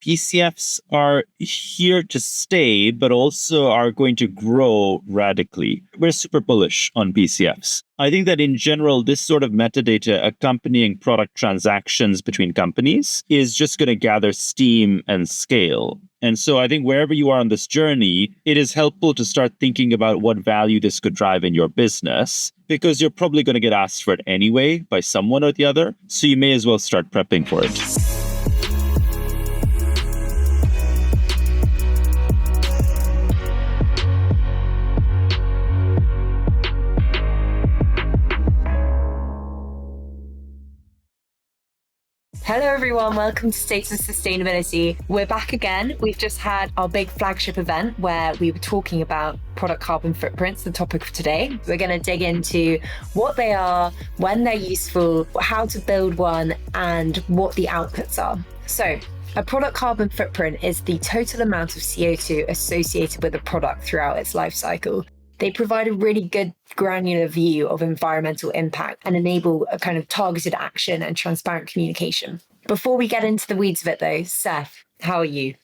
PCFs are here to stay, but also are going to grow radically. We're super bullish on PCFs. I think that in general, this sort of metadata accompanying product transactions between companies is just going to gather steam and scale. And so I think wherever you are on this journey, it is helpful to start thinking about what value this could drive in your business, because you're probably going to get asked for it anyway by someone or the other. So you may as well start prepping for it. Hello everyone, welcome to States of Sustainability. We're back again. We've just had our big flagship event where we were talking about product carbon footprints, the topic of today. We're going to dig into what they are, when they're useful, how to build one, and what the outputs are. So, a product carbon footprint is the total amount of CO2 associated with a product throughout its life cycle. They provide a really good granular view of environmental impact and enable a kind of targeted action and transparent communication. Before we get into the weeds of it though, Seth, how are you?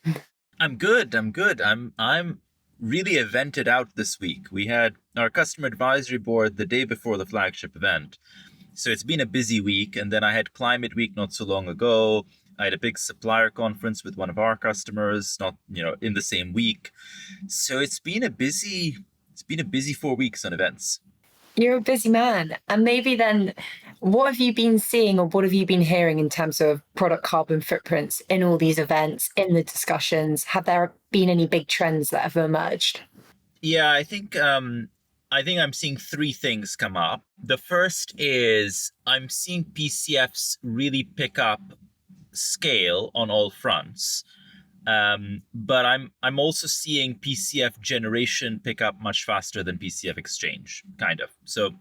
I'm good. I'm really evented out this week. We had our customer advisory board the day before the flagship event. So it's been a busy week. And then I had Climate Week not so long ago. I had a big supplier conference with one of our customers, in the same week. So it's been a busy 4 weeks on events. You're a busy man. And maybe then, what have you been seeing or what have you been hearing in terms of product carbon footprints in all these events, in the discussions? Have there been any big trends that have emerged? Yeah, I think I'm seeing three things come up. The first is I'm seeing PCFs really pick up scale on all fronts. But I'm also seeing PCF generation pick up much faster than PCF exchange, kind of. So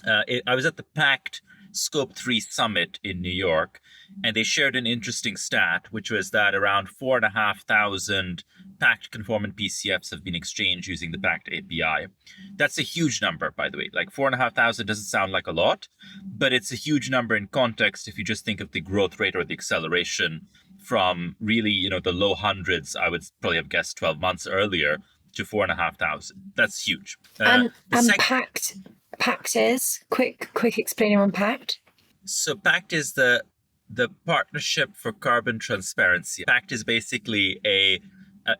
I was at the Pact Scope 3 Summit in New York, and they shared an interesting stat, which was that around 4,500 Pact conformant PCFs have been exchanged using the Pact API. That's a huge number, by the way. Like 4,500 doesn't sound like a lot, but it's a huge number in context if you just think of the growth rate or the acceleration from really, the low hundreds, I would probably have guessed 12 months earlier, to 4,500. That's huge. And Pact is quick explainer on Pact. So Pact is the Partnership for Carbon Transparency. Pact is basically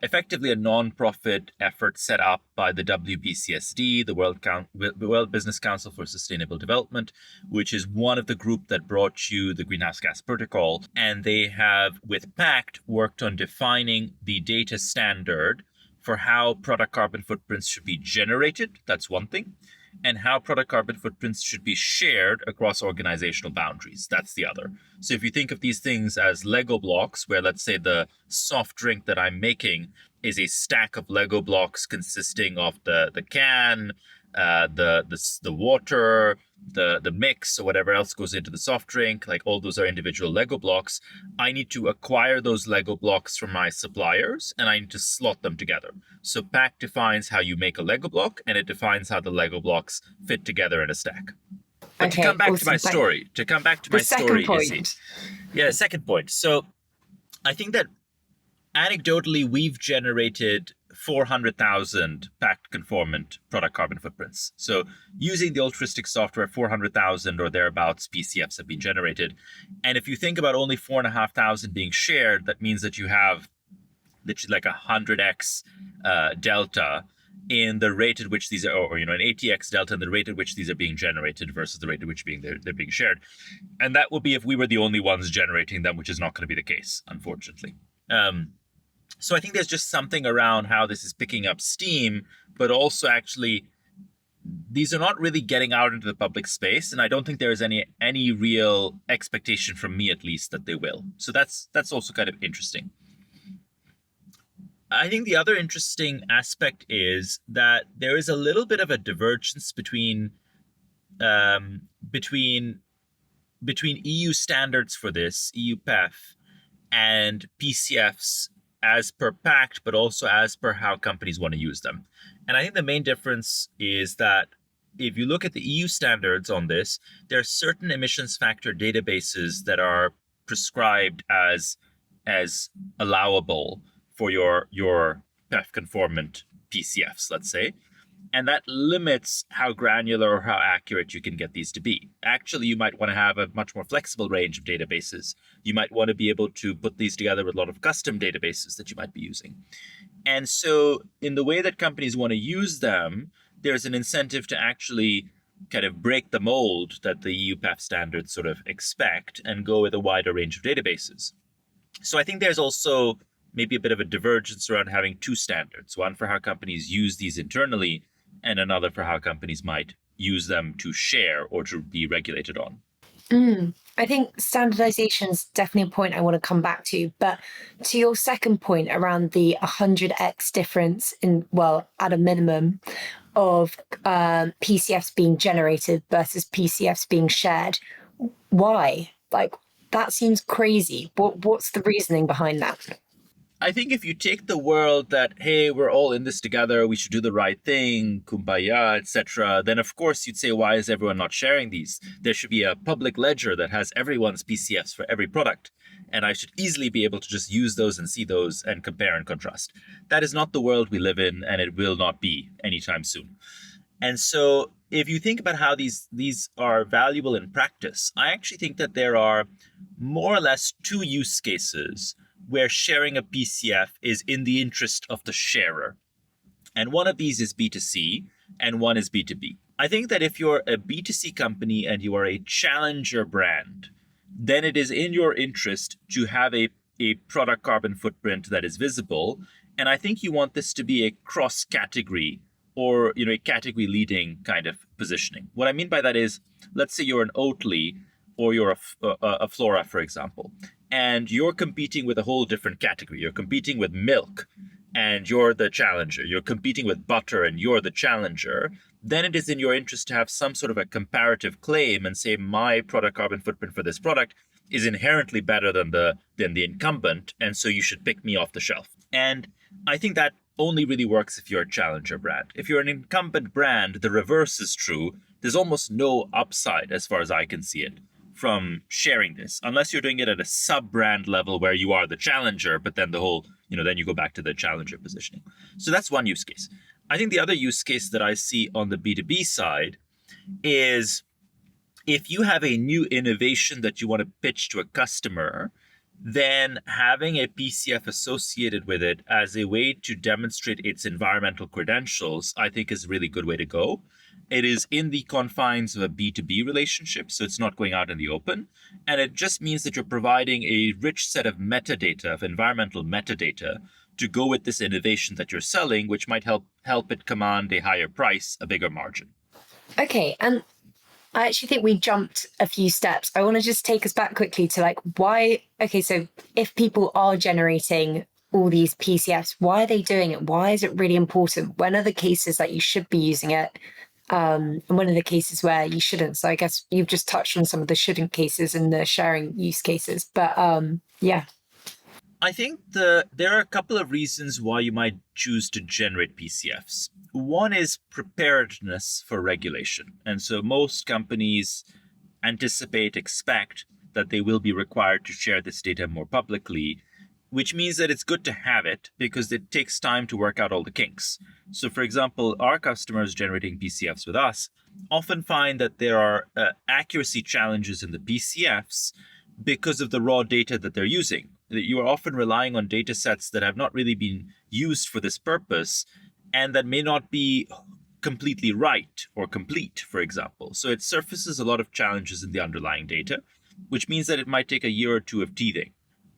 effectively a non-profit effort set up by the WBCSD, the World Business Council for Sustainable Development, which is one of the group that brought you the Greenhouse Gas Protocol. And they have, with Pact, worked on defining the data standard for how product carbon footprints should be generated. That's one thing. And how product carbon footprints should be shared across organizational boundaries. That's the other. So if you think of these things as Lego blocks, where let's say the soft drink that I'm making is a stack of Lego blocks consisting of the can, the water, the mix, or whatever else goes into the soft drink, like all those are individual Lego blocks. I need to acquire those Lego blocks from my suppliers and I need to slot them together. So Pact defines how you make a Lego block and it defines how the Lego blocks fit together in a stack. But Okay, to come back awesome. to my story, second point. So I think that anecdotally, we've generated 400,000 Pact conformant product carbon footprints. So using the altruistic software, 400,000 or thereabouts PCFs have been generated. And if you think about only 4,500 being shared, that means that you have literally like 100x delta in the rate at which these are, or an 80x delta in the rate at which these are being generated versus the rate at which they're being shared. And that will be if we were the only ones generating them, which is not going to be the case, unfortunately. So I think there's just something around how this is picking up steam, but also actually these are not really getting out into the public space, and I don't think there is any real expectation from me, at least, that they will. So that's also kind of interesting. I think the other interesting aspect is that there is a little bit of a divergence between EU standards for this, EU PEF, and PCFs as per Pact, but also as per how companies want to use them. And I think the main difference is that if you look at the EU standards on this, there are certain emissions factor databases that are prescribed as as allowable for your PEF conformant PCFs, let's say. And that limits how granular or how accurate you can get these to be. Actually, you might want to have a much more flexible range of databases. You might want to be able to put these together with a lot of custom databases that you might be using. And so in the way that companies want to use them, there's an incentive to actually kind of break the mold that the EU PEF standards sort of expect and go with a wider range of databases. So I think there's also maybe a bit of a divergence around having two standards, one for how companies use these internally and another for how companies might use them to share or to be regulated on. I think standardization is definitely a point I want to come back to. But to your second point around the 100x difference in, well, at a minimum, of PCFs being generated versus PCFs being shared, why? Like, that seems crazy. What's the reasoning behind that? I think if you take the world that, hey, we're all in this together, we should do the right thing, kumbaya, etc., then of course you'd say, why is everyone not sharing these? There should be a public ledger that has everyone's PCFs for every product, and I should easily be able to just use those and see those and compare and contrast. That is not the world we live in, and it will not be anytime soon. And so if you think about how these are valuable in practice, I actually think that there are more or less two use cases where sharing a PCF is in the interest of the sharer. And one of these is B2C and one is B2B. I think that if you're a B2C company and you are a challenger brand, then it is in your interest to have a product carbon footprint that is visible. And I think you want this to be a cross-category or a category leading kind of positioning. What I mean by that is, let's say you're an Oatly or you're a Flora, for example, and you're competing with a whole different category. You're competing with milk and you're the challenger. You're competing with butter and you're the challenger. Then it is in your interest to have some sort of a comparative claim and say my product carbon footprint for this product is inherently better than the incumbent, and so you should pick me off the shelf. And I think that only really works if you're a challenger brand. If you're an incumbent brand, the reverse is true. There's almost no upside, as far as I can see it, from sharing this, unless you're doing it at a sub-brand level where you are the challenger, but then the whole, then you go back to the challenger positioning. So that's one use case. I think the other use case that I see on the B2B side is if you have a new innovation that you want to pitch to a customer, then having a PCF associated with it as a way to demonstrate its environmental credentials, I think is a really good way to go. It is in the confines of a B2B relationship, so it's not going out in the open. And it just means that you're providing a rich set of metadata, of environmental metadata, to go with this innovation that you're selling, which might help it command a higher price, a bigger margin. Okay, and I actually think we jumped a few steps. I want to just take us back quickly to why, okay, so if people are generating all these PCFs, why are they doing it? Why is it really important? When are the cases that you should be using it? And when are the cases where you shouldn't? So I guess you've just touched on some of the shouldn't cases and the sharing use cases, but yeah. I think there are a couple of reasons why you might choose to generate PCFs. One is preparedness for regulation. And so most companies expect that they will be required to share this data more publicly, which means that it's good to have it because it takes time to work out all the kinks. So for example, our customers generating PCFs with us often find that there are accuracy challenges in the PCFs because of the raw data that they're using. You are often relying on data sets that have not really been used for this purpose and that may not be completely right or complete, for example. So it surfaces a lot of challenges in the underlying data, which means that it might take a year or two of teething.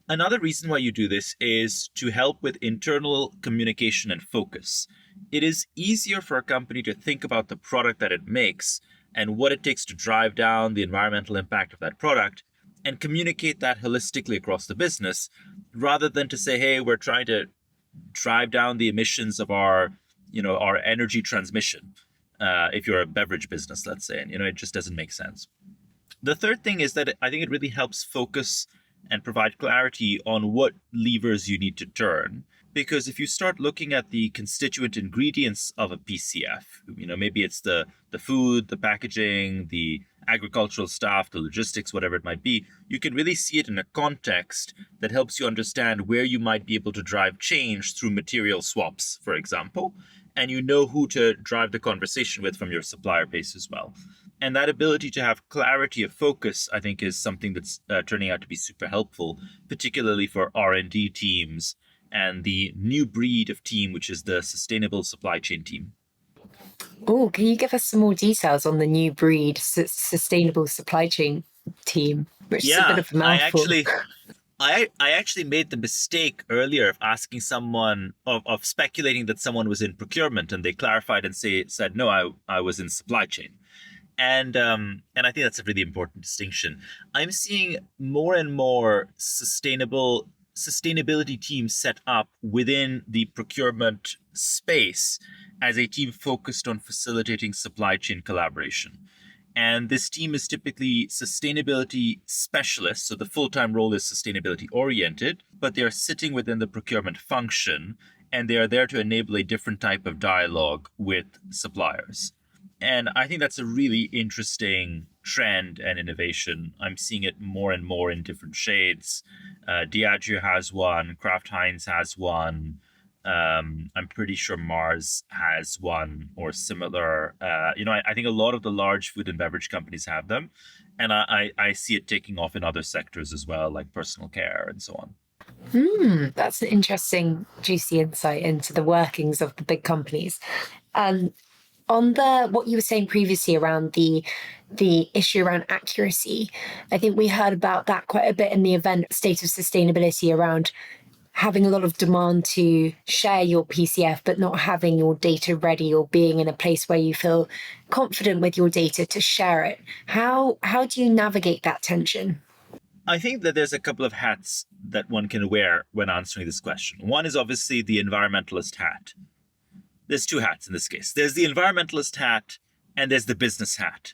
Another reason why you do this is to help with internal communication and focus. It is easier for a company to think about the product that it makes and what it takes to drive down the environmental impact of that product and communicate that holistically across the business, rather than to say, hey, we're trying to drive down the emissions of our energy transmission. If you're a beverage business, let's say, and it just doesn't make sense. The third thing is that I think it really helps focus and provide clarity on what levers you need to turn. Because if you start looking at the constituent ingredients of a PCF, maybe it's the food, the packaging, the agricultural staff, the logistics, whatever it might be, you can really see it in a context that helps you understand where you might be able to drive change through material swaps, for example, and you know who to drive the conversation with from your supplier base as well. And that ability to have clarity of focus, I think, is something that's turning out to be super helpful, particularly for R&D teams and the new breed of team, which is the sustainable supply chain team. Oh, can you give us some more details on the new breed sustainable supply chain team, which is a bit of a mouthful? I actually made the mistake earlier of asking someone of speculating that someone was in procurement, and they clarified and said no, I was in supply chain. And I think that's a really important distinction. I'm seeing more and more sustainability teams set up within the procurement space as a team focused on facilitating supply chain collaboration. And this team is typically sustainability specialists. So the full-time role is sustainability oriented, but they are sitting within the procurement function, and they are there to enable a different type of dialogue with suppliers. And I think that's a really interesting trend and innovation. I'm seeing it more and more in different shades. Diageo has one, Kraft Heinz has one. I'm pretty sure Mars has one or similar. I think a lot of the large food and beverage companies have them. And I see it taking off in other sectors as well, like personal care and so on. That's an interesting, juicy insight into the workings of the big companies. On what you were saying previously around the issue around accuracy, I think we heard about that quite a bit in the event State of Sustainability around having a lot of demand to share your PCF, but not having your data ready or being in a place where you feel confident with your data to share it. How do you navigate that tension? I think that there's a couple of hats that one can wear when answering this question. One is obviously the environmentalist hat. There's two hats in this case. There's the environmentalist hat and there's the business hat.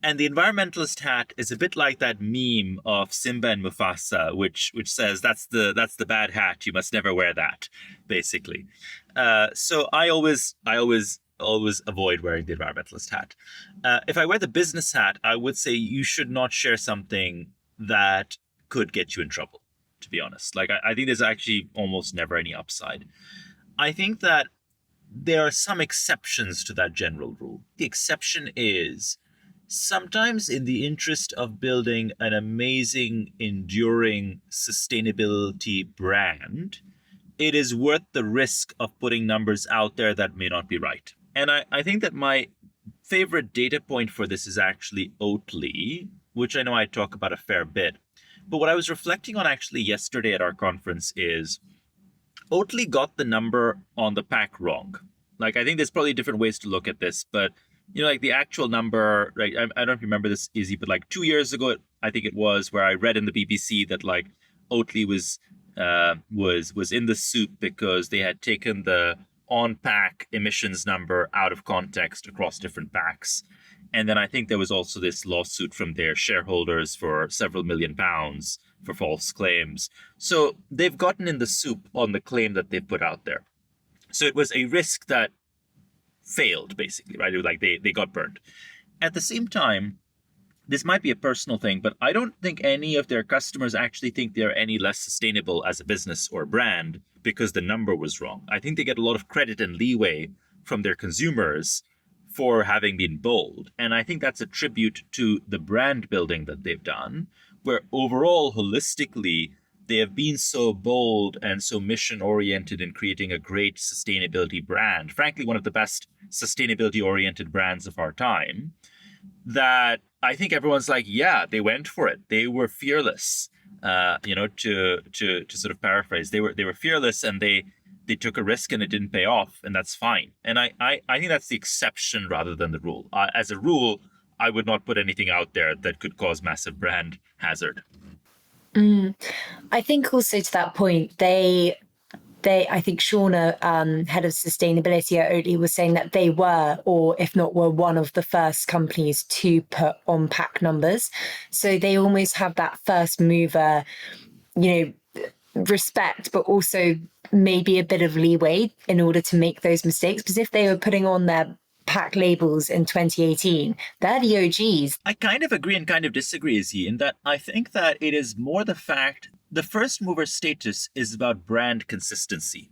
And the environmentalist hat is a bit like that meme of Simba and Mufasa, which says that's the bad hat. You must never wear that, basically. So I always avoid wearing the environmentalist hat. If I wear the business hat, I would say you should not share something that could get you in trouble, to be honest. Like I think there's actually almost never any upside. I think that there are some exceptions to that general rule. The exception is sometimes in the interest of building an amazing, enduring sustainability brand, it is worth the risk of putting numbers out there that may not be right. And I think that my favorite data point for this is actually Oatly, which I know I talk about a fair bit. But what I was reflecting on actually yesterday at our conference is Oatly got the number on the pack wrong. Like, I think there's probably different ways to look at this, but like the actual number, right? I don't know if you remember this, Izzy, but like 2 years ago, I think it was, where I read in the BBC that like Oatly was in the soup because they had taken the on-pack emissions number out of context across different packs. And then I think there was also this lawsuit from their shareholders for several £million for false claims. So they've gotten in the soup on the claim that they put out there. So it was a risk that failed, basically, right? It was like they got burned. At the same time, this might be a personal thing, but I don't think any of their customers actually think they're any less sustainable as a business or brand because the number was wrong. I think they get a lot of credit and leeway from their consumers for having been bold. And I think that's a tribute to the brand building that they've done, where overall, holistically, they have been so bold and so mission-oriented in creating a great sustainability brand, frankly, one of the best sustainability-oriented brands of our time, that I think everyone's like, yeah, they went for it. They were fearless, to sort of paraphrase. They were fearless and they took a risk and it didn't pay off, and that's fine. And I think that's the exception rather than the rule. As a rule, I would not put anything out there that could cause massive brand hazard. I think also to that point, I think Shauna, head of sustainability at Oatly, was saying that they were, or if not were, one of the first companies to put on pack numbers. So they almost have that first mover, respect, but also maybe a bit of leeway in order to make those mistakes. Because if they were putting on their pack labels in 2018. They're the OGs. I kind of agree and kind of disagree, Izzy, in that I think that it is more the fact the first mover status is about brand consistency.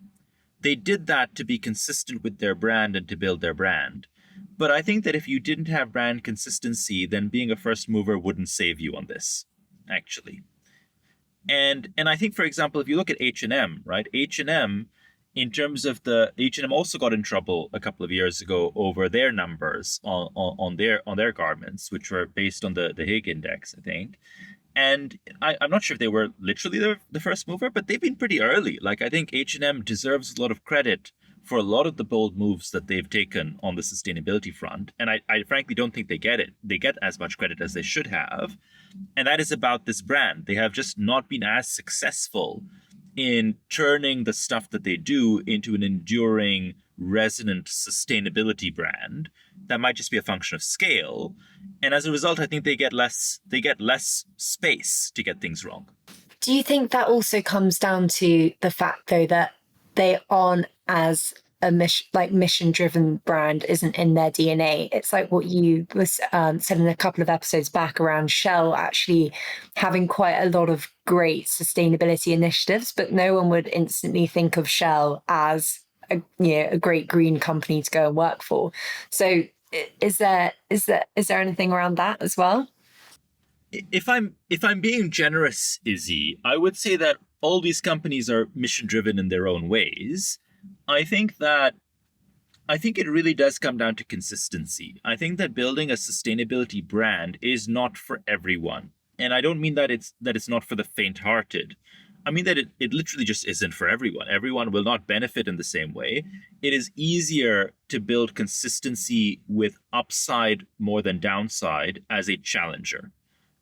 They did that to be consistent with their brand and to build their brand. But I think that if you didn't have brand consistency, then being a first mover wouldn't save you on this, actually. And I think, for example, if you look at H&M, right? H&M, in terms of the H&M also got in trouble a couple of years ago over their numbers on their garments, which were based on the Higg index, I think. And I'm not sure if they were literally the first mover, but they've been pretty early. Like, I think H&M deserves a lot of credit for a lot of the bold moves that they've taken on the sustainability front. And I frankly don't think they get it. They get as much credit as they should have. And that is about this brand. They have just not been as successful in turning the stuff that they do into an enduring, resonant sustainability brand that might just be a function of scale. And as a result, I think they get less space to get things wrong. Do you think that also comes down to the fact, though, that they aren't as a mission-driven brand isn't in their DNA? It's like what you was said in a couple of episodes back around Shell actually having quite a lot of great sustainability initiatives, but no one would instantly think of Shell as a great green company to go and work for. So is there anything around that as well? If I'm being generous, Izzy, I would say that all these companies are mission-driven in their own ways. I think it really does come down to consistency. I think that building a sustainability brand is not for everyone. And I don't mean that it's not for the faint-hearted. I mean that it literally just isn't for everyone. Everyone will not benefit in the same way. It is easier to build consistency with upside more than downside as a challenger,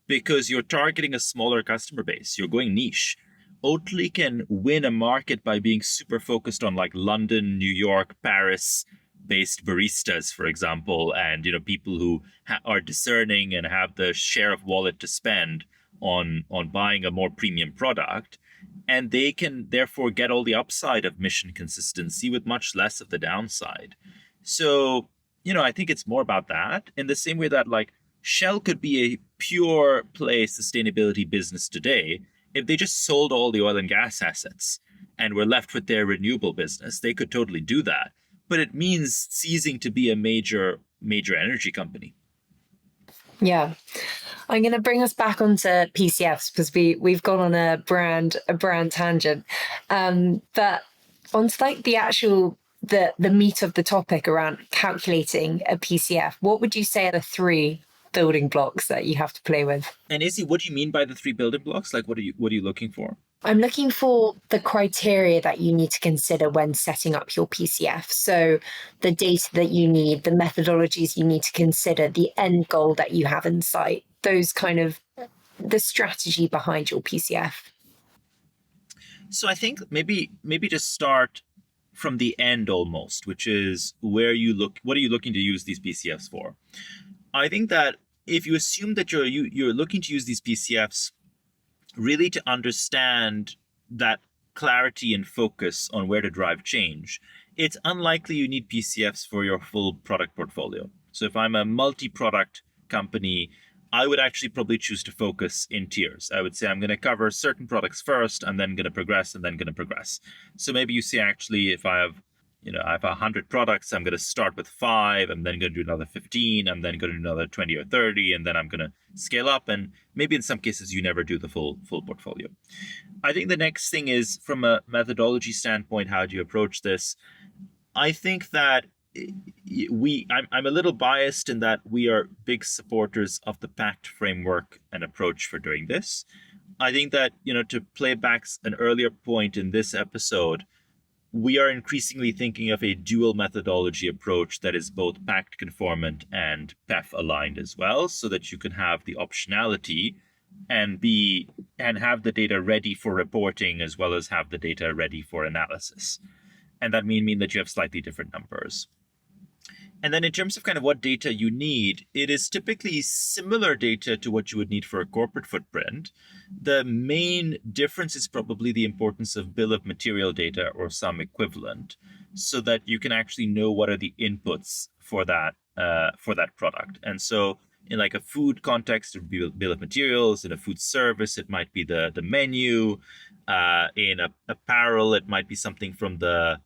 because you're targeting a smaller customer base. You're going niche. Oatly can win a market by being super focused on like London, New York, Paris-based baristas, for example, and people who are discerning and have the share of wallet to spend on buying a more premium product. And they can therefore get all the upside of mission consistency with much less of the downside. So, I think it's more about that, in the same way that like Shell could be a pure play sustainability business today. If they just sold all the oil and gas assets and were left with their renewable business, they could totally do that. But it means ceasing to be a major energy company. Yeah. I'm going to bring us back onto PCFs because we've gone on a brand tangent. But onto like the actual, the meat of the topic around calculating a PCF, what would you say are the three building blocks that you have to play with? And Izzy, what do you mean by the three building blocks? Like, what are you looking for? I'm looking for the criteria that you need to consider when setting up your PCF. So the data that you need, the methodologies you need to consider, the end goal that you have in sight, those kind of the strategy behind your PCF. So I think maybe just start from the end almost, which is what are you looking to use these PCFs for? I think that if you assume that you're looking to use these PCFs really to understand that clarity and focus on where to drive change, it's unlikely you need PCFs for your full product portfolio. So if I'm a multi-product company, I would actually probably choose to focus in tiers. I would say I'm going to cover certain products first, and then going to progress, and then going to progress. So maybe you say, actually, if I have 100 products, I'm going to start with 5, I'm then going to do another 15, I'm then going to do another 20 or 30, and then I'm going to scale up. And maybe in some cases, you never do the full portfolio. I think the next thing is, from a methodology standpoint, how do you approach this? I think that I'm a little biased in that we are big supporters of the PACT framework and approach for doing this. I think that, to play back an earlier point in this episode, we are increasingly thinking of a dual methodology approach that is both PACT conformant and PEF aligned as well, so that you can have the optionality and have the data ready for reporting as well as have the data ready for analysis. And that mean that you have slightly different numbers. And then in terms of kind of what data you need, it is typically similar data to what you would need for a corporate footprint. The main difference is probably the importance of bill of material data or some equivalent, so that you can actually know what are the inputs for that product. And so in like a food context, it would be bill of materials. In a food service, it might be the menu. In apparel, it might be something from the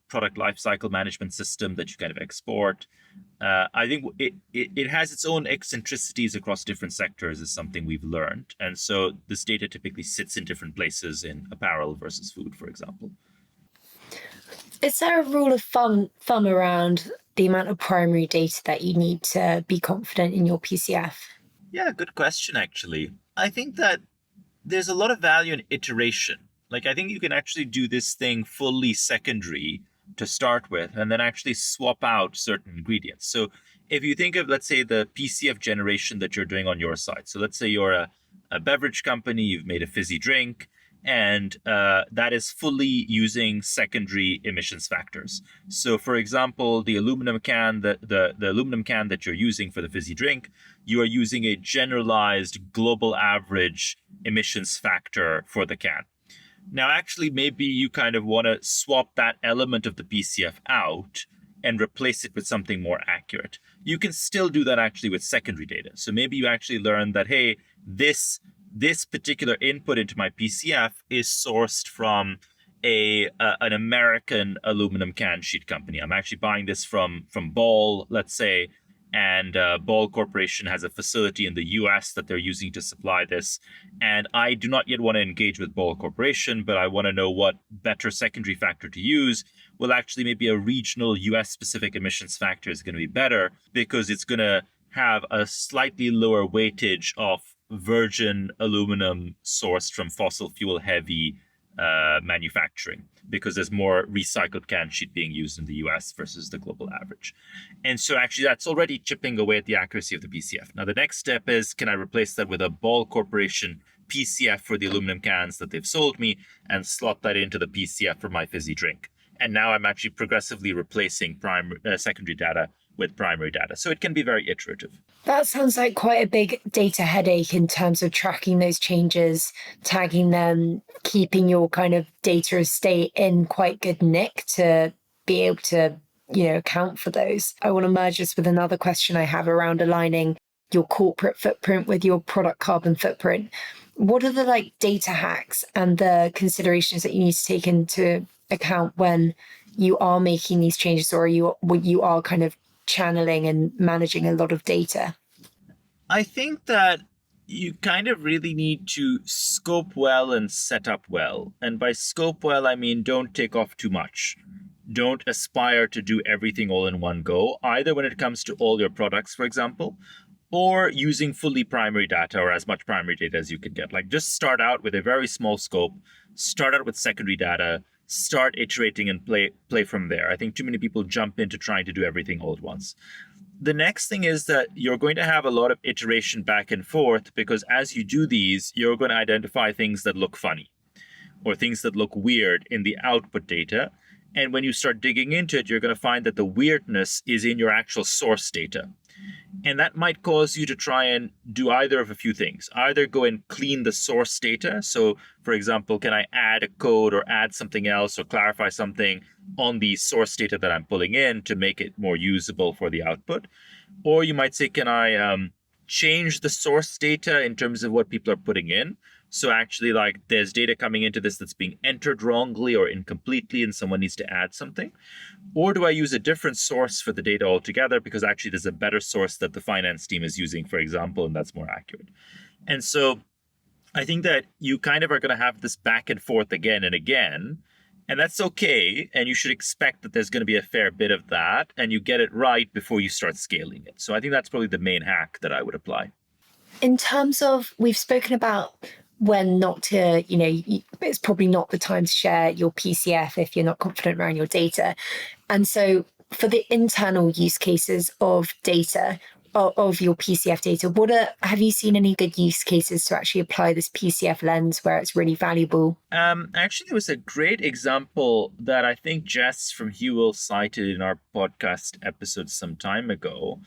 product lifecycle management system that you kind of export. I think it has its own eccentricities across different sectors, is something we've learned. And so this data typically sits in different places in apparel versus food, for example. Is there a rule of thumb around the amount of primary data that you need to be confident in your PCF? Yeah, good question, actually. I think that there's a lot of value in iteration. Like, I think you can actually do this thing fully secondary to start with, and then actually swap out certain ingredients. So if you think of, let's say, the PCF generation that you're doing on your side. So let's say you're a beverage company, you've made a fizzy drink, and that is fully using secondary emissions factors. So for example, the aluminum can, the aluminum can that you're using for the fizzy drink, you are using a generalized global average emissions factor for the can. Now, actually, maybe you kind of want to swap that element of the PCF out and replace it with something more accurate. You can still do that actually with secondary data. So maybe you actually learn that, hey, this particular input into my PCF is sourced from an American aluminum can sheet company. I'm actually buying this from Ball, let's say, and Ball Corporation has a facility in the US that they're using to supply this. And I do not yet want to engage with Ball Corporation, but I want to know what better secondary factor to use. Well, actually, maybe a regional US specific emissions factor is going to be better because it's going to have a slightly lower weightage of virgin aluminum sourced from fossil fuel heavy manufacturing, because there's more recycled can sheet being used in the US versus the global average. And so actually that's already chipping away at the accuracy of the PCF. Now the next step is, can I replace that with a Ball Corporation PCF for the aluminum cans that they've sold me and slot that into the PCF for my fizzy drink? And now I'm actually progressively replacing secondary data with primary data. So it can be very iterative. That sounds like quite a big data headache in terms of tracking those changes, tagging them, keeping your kind of data estate in quite good nick to be able to, account for those. I want to merge this with another question I have around aligning your corporate footprint with your product carbon footprint. What are the data hacks and the considerations that you need to take into account when you are making these changes, or you are kind of channeling and managing a lot of data? I think that you kind of really need to scope well and set up well. And by scope well, I mean don't take off too much. Don't aspire to do everything all in one go, either when it comes to all your products, for example, or using fully primary data or as much primary data as you can get. Just start out with a very small scope, start out with secondary data, start iterating and play from there. I think too many people jump into trying to do everything all at once. The next thing is that you're going to have a lot of iteration back and forth, because as you do these, you're going to identify things that look funny or things that look weird in the output data. And when you start digging into it, you're going to find that the weirdness is in your actual source data. And that might cause you to try and do either of a few things. Either go and clean the source data. So, for example, can I add a code or add something else or clarify something on the source data that I'm pulling in to make it more usable for the output? Or you might say, can I change the source data in terms of what people are putting in? So actually, there's data coming into this that's being entered wrongly or incompletely, and someone needs to add something. Or do I use a different source for the data altogether, because actually there's a better source that the finance team is using, for example, and that's more accurate? And so I think that you kind of are going to have this back and forth again and again, and that's okay. And you should expect that there's going to be a fair bit of that, and you get it right before you start scaling it. So I think that's probably the main hack that I would apply. In terms of, we've spoken about when not to, it's probably not the time to share your PCF if you're not confident around your data. And so for the internal use cases of data, of your PCF data, have you seen any good use cases to actually apply this PCF lens where it's really valuable? Actually, there was a great example that I think Jess from Hewell cited in our podcast episode some time ago.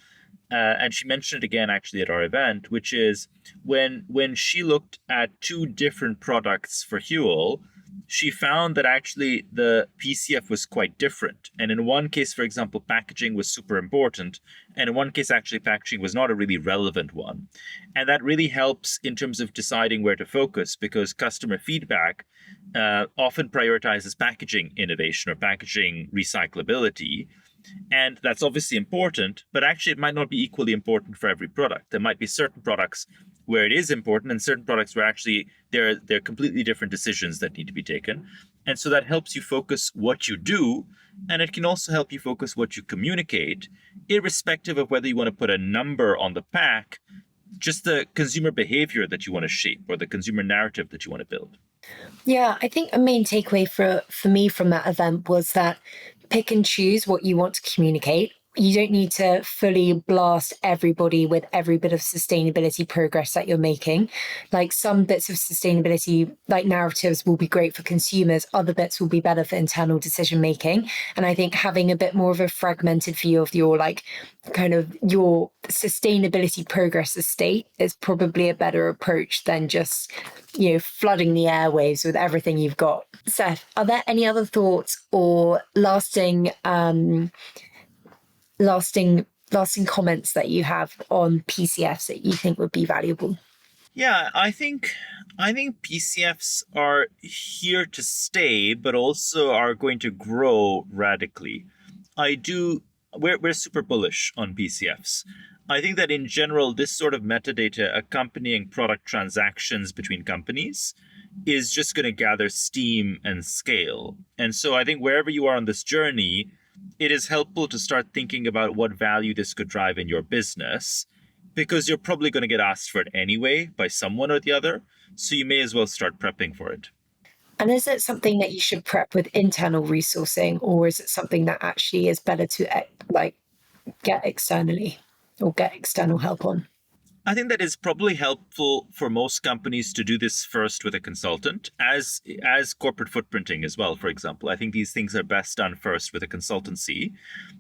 And she mentioned it again, actually, at our event, which is when she looked at two different products for Hewell, she found that actually the PCF was quite different. And in one case, for example, packaging was super important. And in one case, actually, packaging was not a really relevant one. And that really helps in terms of deciding where to focus, because customer feedback often prioritizes packaging innovation or packaging recyclability. And that's obviously important, but actually it might not be equally important for every product. There might be certain products where it is important and certain products where actually there are completely different decisions that need to be taken. And so that helps you focus what you do, and it can also help you focus what you communicate, irrespective of whether you want to put a number on the pack, just the consumer behavior that you want to shape or the consumer narrative that you want to build. Yeah, I think a main takeaway for me from that event was that pick and choose what you want to communicate. You don't need to fully blast everybody with every bit of sustainability progress that you're making. Like some bits of sustainability, like narratives, will be great for consumers. Other bits will be better for internal decision making. And I think having a bit more of a fragmented view of your your sustainability progress estate is probably a better approach than just flooding the airwaves with everything you've got. Seth, are there any other thoughts or lasting comments that you have on PCFs that you think would be valuable? Yeah, I think PCFs are here to stay, but also are going to grow radically. We're super bullish on PCFs. I think that in general, this sort of metadata accompanying product transactions between companies is just going to gather steam and scale. And so I think wherever you are on this journey, it is helpful to start thinking about what value this could drive in your business, because you're probably going to get asked for it anyway by someone or the other. So you may as well start prepping for it. And is it something that you should prep with internal resourcing, or is it something that actually is better to get externally or get external help on? I think that is probably helpful for most companies to do this first with a consultant, as corporate footprinting as well, for example. I think these things are best done first with a consultancy,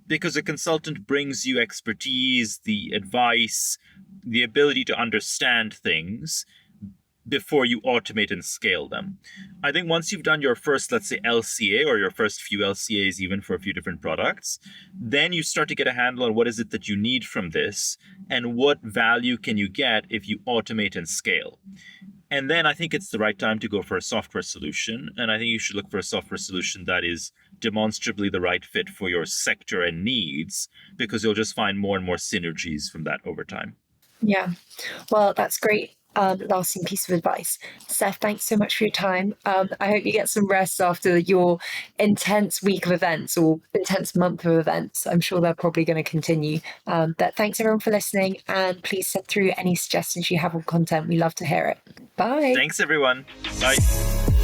because a consultant brings you expertise, the advice, the ability to understand things before you automate and scale them. I think once you've done your first, let's say, LCA or your first few LCAs, even for a few different products, then you start to get a handle on what is it that you need from this and what value can you get if you automate and scale. And then I think it's the right time to go for a software solution. And I think you should look for a software solution that is demonstrably the right fit for your sector and needs, because you'll just find more and more synergies from that over time. Yeah, well, that's great. Lasting piece of advice. Seth, thanks so much for your time. I hope you get some rest after your intense week of events or intense month of events. I'm sure they're probably going to continue. But thanks everyone for listening, and please send through any suggestions you have on content. We love to hear it. Bye. Thanks, everyone. Bye.